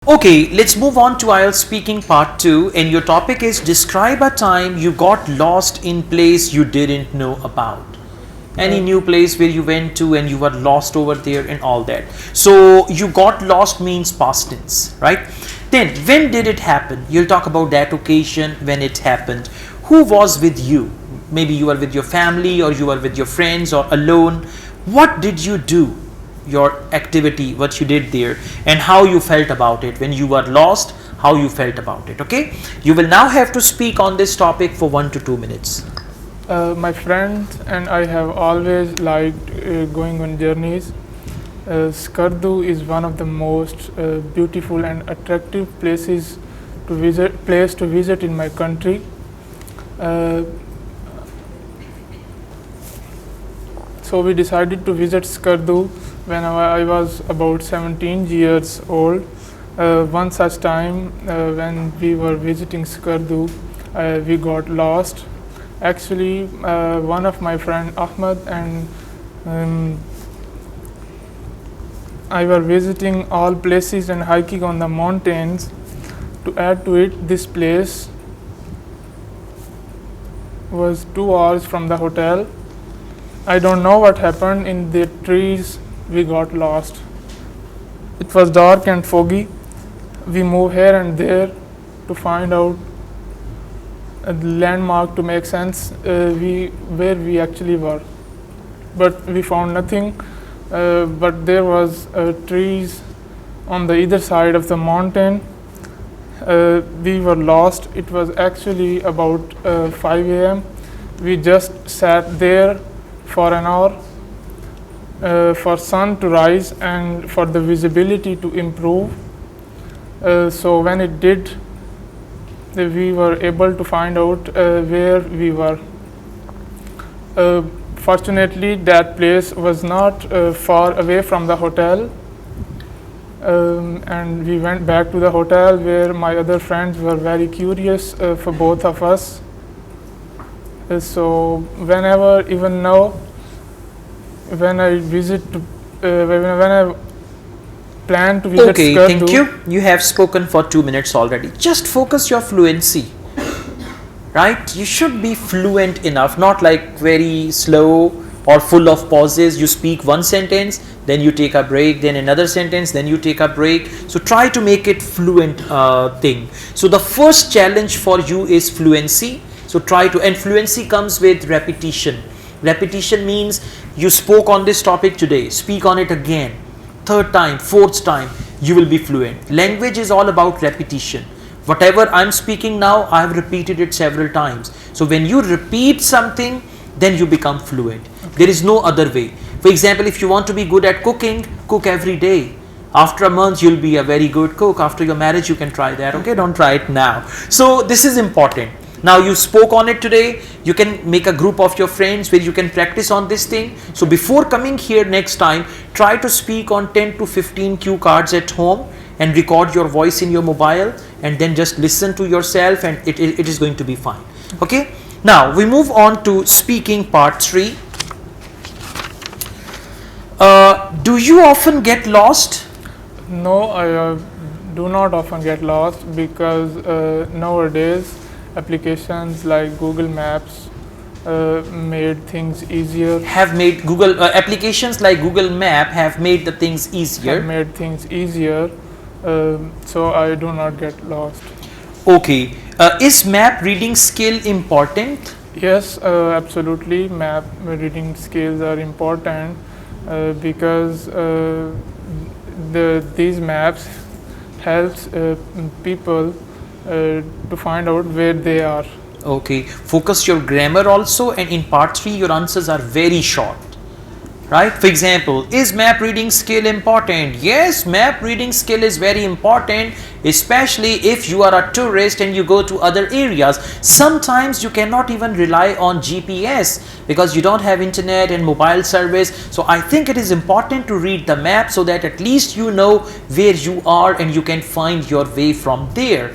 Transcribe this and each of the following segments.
Okay, let's move on to Ielts speaking part 2, and your topic is describe a time you got lost in place you didn't know about. Any new place where you went to and you were lost over there and all that. So you got lost means past tense, right? Then when did it happen? You'll talk about that occasion when it happened. Who was with you? Maybe you were with your family or you were with your friends or alone. What did you do? Your activity, what you did there, and how you felt about it when you were lost, how you felt about it. Okay, you will now have to speak on this topic for 1 to 2 minutes. My friends and I have always liked going on journeys. Skardu is one of the most beautiful and attractive places to visit in my country. So we decided to visit Skardu when I was about 17 years old. One such time when we were visiting Skardu, we got lost. Actually, one of my friend Ahmad and I were visiting all places and hiking on the mountains. To add to it, this place was 2 hours from the hotel. I don't know what happened in the trees. We got lost. It was dark and foggy. We moved here and there to find out a landmark to make sense where we actually were. But we found nothing. But there was trees on the either side of the mountain. We were lost. It was actually about 5 a.m. We just sat there for an hour for sun to rise and for the visibility to improve. So when it did, we were able to find out where we were. Fortunately, that place was not far away from the hotel, and we went back to the hotel where my other friends were very curious for both of us. So whenever, even now, when I visit, when I plan to visit Okay, Skardu, thank you. You have spoken for 2 minutes already. Just focus your fluency, right? You should be fluent enough, not like very slow or full of pauses. You speak one sentence, then you take a break, then another sentence, then you take a break. So try to make it fluent thing. So the first challenge for you is fluency. So try to, and fluency comes with repetition. Repetition means you spoke on this topic today, speak on it again, third time, fourth time, you will be fluent. Language is all about repetition. Whatever I'm speaking now, I have repeated it several times. So when you repeat something, then you become fluent. Okay. There is no other way. For example, if you want to be good at cooking, cook every day. After a month, you'll be a very good cook. After your marriage, you can try that. Okay, don't try it now. So this is important. Now you spoke on it today, you can make a group of your friends where you can practice on this thing. So before coming here next time, try to speak on 10 to 15 cue cards at home and record your voice in your mobile, and then just listen to yourself, and it is going to be fine. Okay, now we move on to speaking part 3. Do you often get lost? No, I do not often get lost because nowadays applications like Google Maps made things easier. Have made Google applications like Google Map have made the things easier. Have made things easier, so I do not get lost. Okay, is map reading skill important? Yes, absolutely. Map reading skills are important because these maps helps people to find out where they are. Okay, focus your grammar also, and in part 3 your answers are very short, right? For example, is map reading skill important? Yes, map reading skill is very important, especially if you are a tourist and you go to other areas. Sometimes you cannot even rely on GPS because you don't have internet and mobile service. So I think it is important to read the map so that at least you know where you are and you can find your way from there.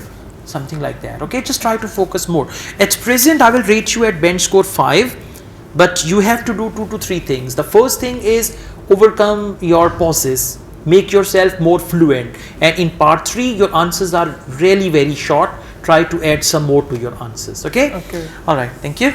Something like that. Okay, just try to focus more. At present, I will rate you at bench score 5, but you have to do 2 to 3 things. The first thing is overcome your pauses. make yourself more fluent. And in part 3, your answers are really very short. Try to add some more to your answers. Okay? Okay. All right. Thank you.